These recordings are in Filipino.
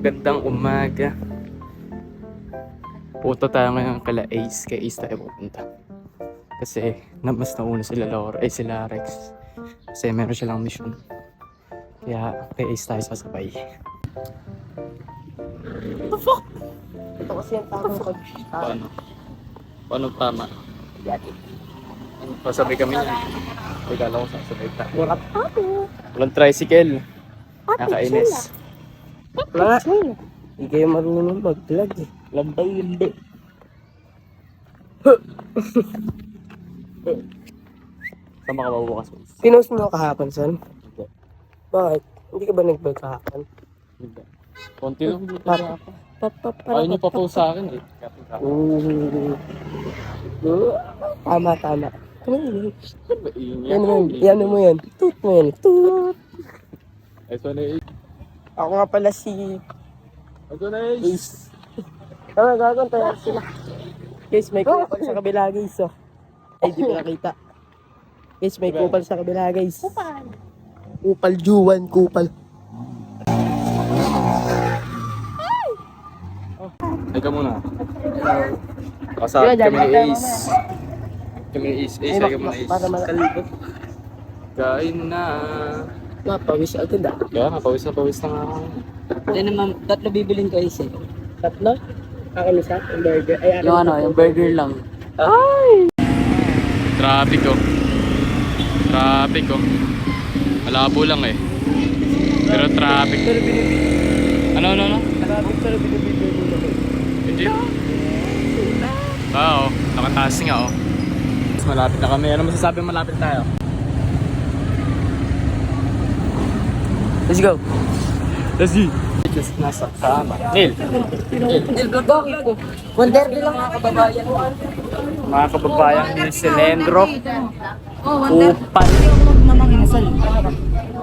Magandang umaga. Puto tayo ngayon kala Ace. Kay Ace tayo pupunta. Kasi mas nauna sila Laura, sila Rex. Kasi meron silang mission. Kaya kay Ace tayo sasabay. What the fuck? Ito kasi yung tamang pag... Paano? Paano tama? Pasabay kami yan. Regala ko sasabay tayo. Walang tricycle. Nakainis. Wala. Hindi kayo marunong mag-vlog eh. Lambay hindi. Saan ka ba bukas? Pinost mo kahapon, son? Hindi. Bakit? Hindi ka ba nag-vlog kahapon? Hindi. Konti lang dito na ako. Ayaw niyo pa po sa akin eh. Tama, tama. Ingay. Yan mo yan. Toot mo yan. Toot. Ito na eh. Ako nga pala si... Ito na eh. Ace. Tama, gagawin tayo sila. Guys, may kupal sa kabila, guys. Oh. Ay, di ko nakita. Guys, may kupal sa kabila, guys. Kupal. Kupal, Juwan, kupal. Teka muna. Kasama kami ni Ace. Kami ni Ace. Ace, teka muna Ace. Para malakalibot. Kain na. Mapawis agad ah. Kaya nga, pawis na nga ako. Hindi naman, tatlo bibilin ko Ace eh. Tatlo? Akin isa? Yung burger? Ay, akin Yung ano, yung burger lang. Ay! Traffic oh. Traffic oh. Malabo lang eh. Pero traffic. Pero binibigyan. Ano? Traffic pero binibigyan nila ko. Hindi. Oo, nakataas nga oh. Mas malapit na kami. Ano masasabi malapit tayo? Let's go. Let's see. Just nasa kasama. Neil. Bakit po? Wonder lang mga kababayan. Mga kababayan ni Silendro. Upal. Namang inasal.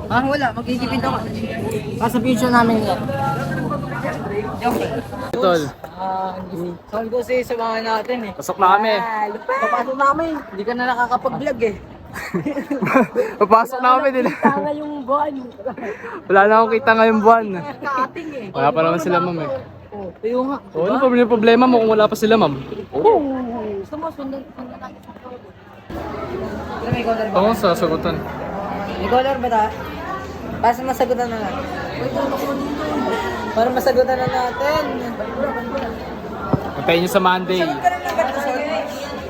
Wala, magkikipid ako. Sasabihin siya namin yan. Tol, Sabi ko kasi samahan natin eh. pasok na kami. Papasok namin. Hindi ka na nakakapag-vlog eh. Papasok na kami din. Tanga yung buwan. Wala na akong kita ngayong buwan. Kaating eh. Wala pa naman sila ma'am eh. Tayo nga. O, ano problema mo kung wala pa sila ma'am? Gusto mo, sundan natin. May color ba? Oo, sasagutan. May color ba ta? Para masagutan na natin. Para masagutan na natin. Antayin nyo sa Monday.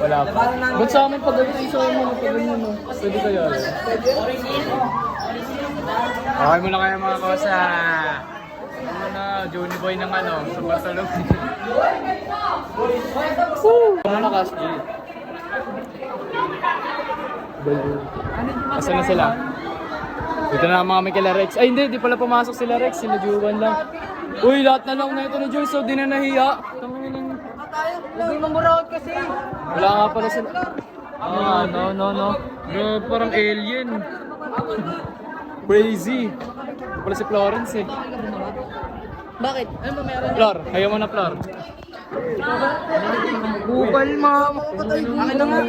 Wala pa. Ba't sa amin pag ganyan sa amin? Pwede kayo. Okay muna kayo mga kosa. Ano muna, Johnny Boy ng ano, sa Barcelona. Ano na kasi? Asan na sila? Dito na mga may kila Rex. Ay hindi, di pala pumasok sila Rex. Sila Juwan lang. Uy, lahat na lang na ito ni Joy. So di na nahiya. Huwag mong buraot kasi. Wala nga pala sila. No. Bro, parang alien. Crazy. Ito pala si Florence eh. Bakit? Ano ba meron? Flor, ayaw mo na Flor. Kupal mama. Akin na nga.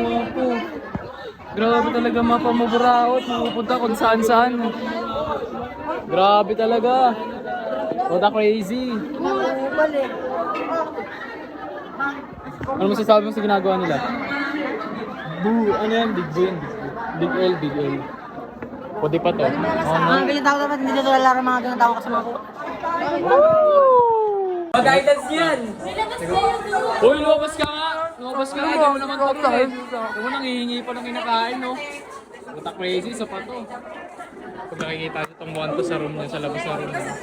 Grabe talaga mapamuburaot. Mapupunta kung saan-saan. Grabe talaga. What a crazy. Kupal eh. Ano masasabi mo sa ginagawa nila? Boo! Ano yan? Big Boo yan. Big L. Pwede pa to. Mga ganyan tao dapat hindi dito lalaro mga ganyan tao kasama ko. Mag-guidance yan. Uy, lumabas ka nga! Lumabas ka nga! Hindi mo naman tapos eh. Hindi mo nangihingi pa ng kinakain, no? What a crazy, sa pato. Pag nakikita nyo itong buwan to sa room niya, sa labas sa room niya.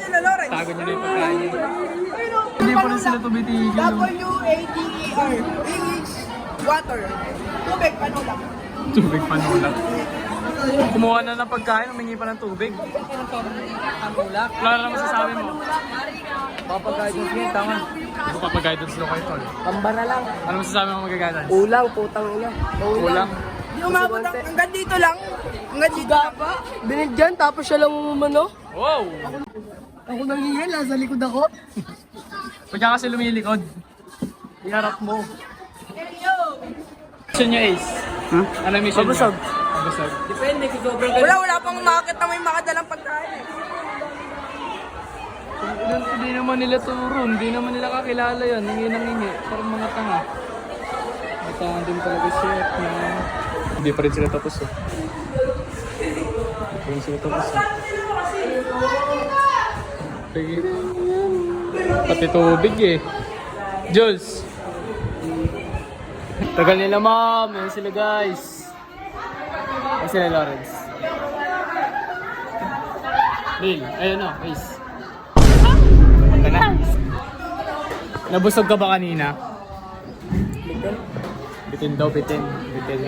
Tago nyo na yung pagkain niya. Hindi pa rin sila tumitigil. W-A-T-E-R. English, water. Tubig, panulak. Tubig panulak. Kumuha na ng pagkain, humingi pa ng tubig. Wala na masasabi mo. Papag-guidance yan, tama. Ano pa pag-guidance lo kayo, tol? Kamba na lang. Ano masasabi mo mag-guidance? Ulang, putang ina. Kulang. Di umabot ang hanggang dito lang. Hanggang dito lang pa. Binigyan, tapos siya lang umano. Wow! Ako nangyayal, nasa likod ako. Pag ka kasi lumilikod, iharap mo. Mission niya Ace. Ano mission Mabusog. niya? Mabusog. Depende kung sobrang Wala pang umakit na may makadalang pagkain. Hindi naman nila turo, hindi naman nila kakilala yan. Hingi nang hingi, parang mga tanga. Mga tanga din talaga chef na. Hindi pa rin sila tapos oh. Hindi pa rin sila tapos oh. Sige. Pati tubig eh. Jules! Tagal nila ma'am, yan sila guys. Yan sila Lawrence. Lil, ayun na, Ace. Punta na. Nabusog ka ba kanina? Bitin? Bitin daw, bitin. Bitin.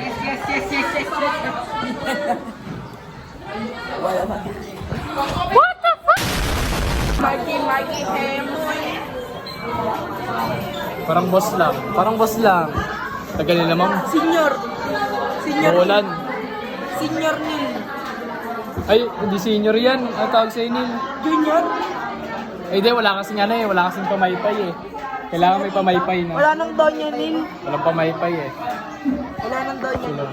What the fuck? Mikey, Hemoy. Parang boss lang. Parang boss lang. Tagal nila ma'am. Senior. Mawalan. Senior Nil. Ay, hindi senior yan. Ang tawag sa inil. Junior. Ay, di, wala kasing ano eh. Wala kasing pamaypay eh. Kailangan may pamaypay na. Wala nang Donya Nil. Walang pamaypay eh. Wala nang Donya Nil.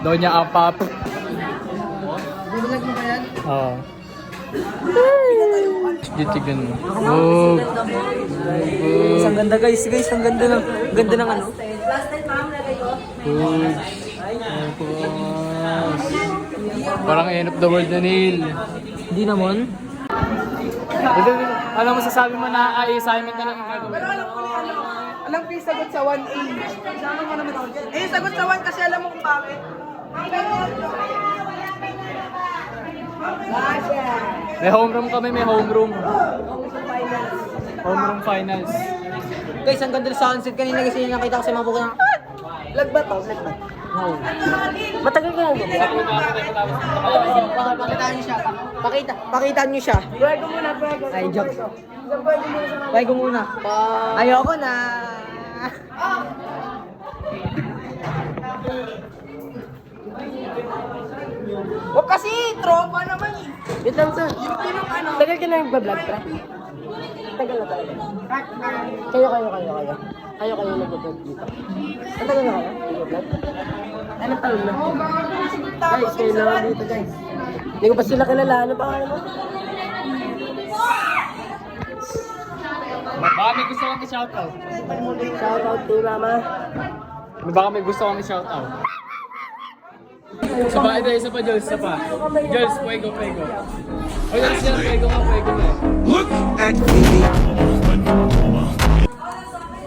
Donya Apap. Bibilag mo ba yan? Oo. Tignan mo. Oh. Ang ganda guys, ang ganda ng ano. Good. Parang end of the world na Neil. Hindi naman. Alam mo, sasabi mo na assignment na lang yung gagawin. Pero alam ko na alam ko yung sagot sa 1A. Sama mo naman ako dyan. Eh, yung sagot sa 1 kasi alam mo kung bakit. May homeroom kami, may homeroom. Homeroom finals. Guys, ang ganda ng sunset. Kanina kasi nakita ko sa mga buka ng... Lagbat to, lagbat. No. Matagal ka lang ba? Pakita niyo siya. Pakita niyo siya. Pwede muna, pwede. Ay, joke. Pwede muna. Pwede ko muna. Ayoko na. O kasi, tropa naman eh. Wait lang sir. Yung ano. Tagal ka na yung vlog pre? Tagal na talaga. Kayo. Kayo nag-vlog dito. Ang tagal na kayo? Nag-vlog? Anong taon na? Guys, kayo na dito guys. Hindi ko pa sila kilala. Ano ba kayo mo? Baka may gusto kang i-shoutout. Shoutout kay mama. Baka may gusto kang i-shoutout. Isa pa, isa pa, Jules, isa pa. Jules, puego. O, Jules yan, puego na. Look at me.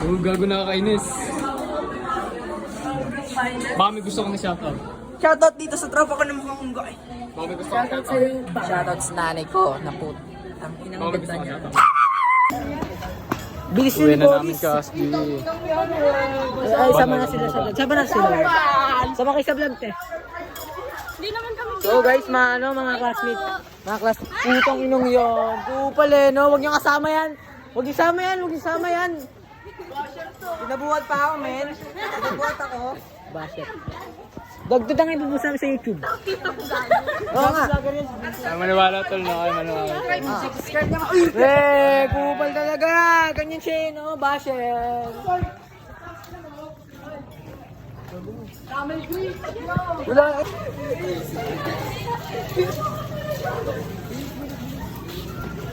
Oh, gago nakakainis. Baka may gusto kang i-shoutout. Shoutout dito sa tropa ko ng mukhang unggoy. Baka may gusto kang i-shoutout. Shoutout sa nanay ko na put. Ang Baka inang may gusto ganda kang niya. i-shoutout. Bilis Uwi yun na po. namin kasi. Ay, sama na sila sa vlog. Sama na sila. Sama kayo sa vlog, te. So guys, mga classmates. Mga classmates. Putang inong yun. Kupal eh, no? Huwag niyo kasama yan. Huwag niyo sama yan. Pinabuhat pa ako, men. Pinabuhat ako. Basher. Dagdag ang ibubusa namin sa YouTube. Oo nga. Maniwala tol na kayo, maniwala. Subscribe na ako. Kupal talaga. Ganyan siya, no? Basher. Wala.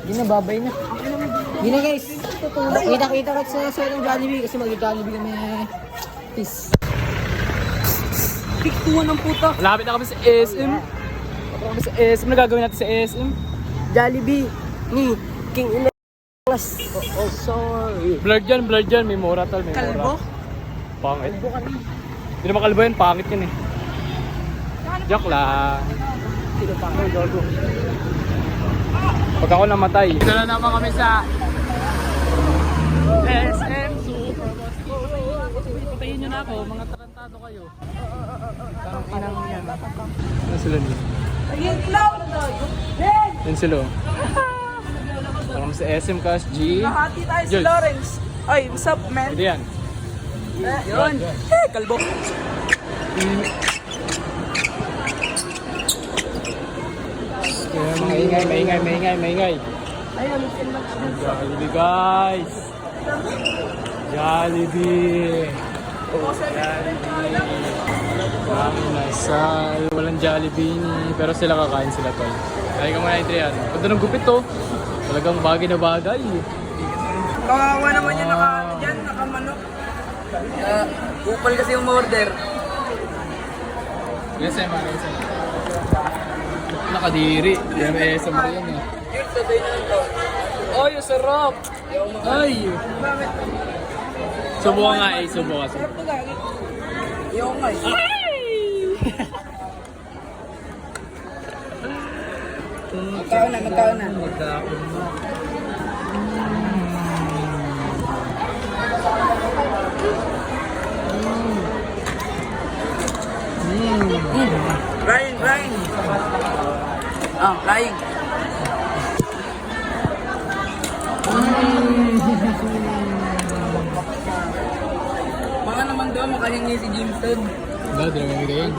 Hindi na, babay na. Hindi na guys. Kita-kita ka sa ng Jollibee kasi mag-Jollibee kami. Peace. Piktuan ng puta. Malapit na kami sa SM. Ano gagawin natin sa SM? Jollibee ni King Ilas. Oh, sorry. Blurred yan. May mura tol, may mura. Kalbo? Pangit. Hindi naman kalbo yan, pangit yan eh. Joke lang. Pag ako namatay. Dito na naman kami sa SM Superboss. Patayin nyo na ako, mga tarantado kayo. Tarang inang yan. Ano sila nila? Yan sila. Parang sa SM Cash G. Nahati tayo si Jules. Lawrence. Ay, what's up, man? Pwede yan. Yun. Kalbo. Kaya maingay. Jollibee guys. Jollibee. Marami nasa. Walang Jollibee ni. Pero sila kakain sila tol. Kaya ka muna Adrian. Ganda ng gupit to. Talagang bagay na bagay. Kawawa naman yung nakamanok. Kupal kasi yung order. Yes, Emma. Nakadiri. Yan eh, sa mga yan eh. Ay, ang sarap! Ay! Subukan nga eh, subukan. Sarap to gagi. Yung nga. Magkaon na. Magkaon na. Grind. Lying. Mga naman daw makahingi si Jimson. Wala, di naman ganyan.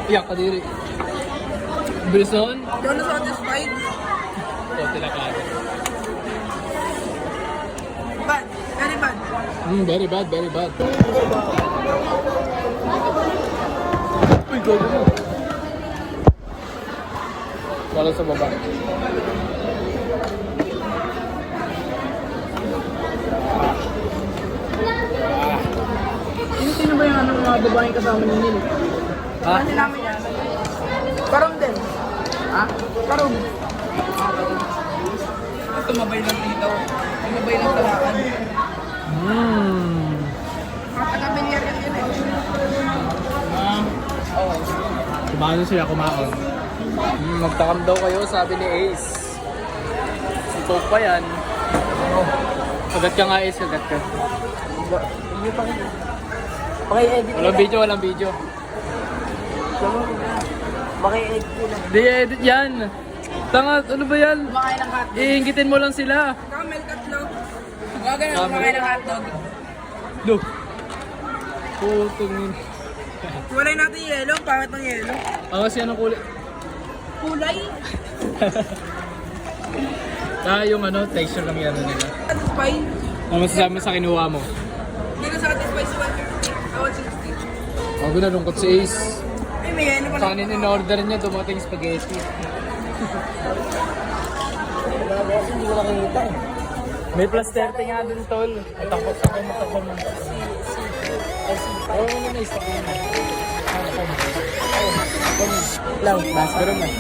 Iyak ka diri. Bison? Hindi ako na-satisfied. O, tilakado. Bad. Very bad. Very bad, very bad. Uy, gago mo. Wala sa baba. Sino ba yung mga babaeng kasama ni Nil? Ha? Ano namin yan? Karong din. Ha? Karong. Tumabay ng titaw. Tumabay ng talakan. Mga taga-bilyar yan yun eh. Kumano siya kumaon. Magtakam daw kayo, sabi ni Ace. Ito pa yan. Agat ka nga Ace, agat ka. Paki-edit Walang video, walang video. Paki-edit ko lang. Di edit yan. Tanga, ano ba yan? Kumakain ng hotdog. Iingitin mo lang sila. Camel tatlo. Gagano kumakain ng hotdog. Do. Putong yun. Kulay natin yellow. Pangit ng yellow. Ang kasi anong kulay? Kulay. Yung ano, texture lang yan nila. Satisfied. Ano masasabi mo sa kinuha mo? Hindi na satisfied sa 150. 160. Bago nalungkot si Ace. Ay, may yellow pa Sa kanin in-order niya, dumating spaghetti. Hindi ko nakikita eh. May plus 30 nga dun, tol. At takot sa akin, matakot mo. Oo, ano na, isa ko. Lang, basta. Pero man.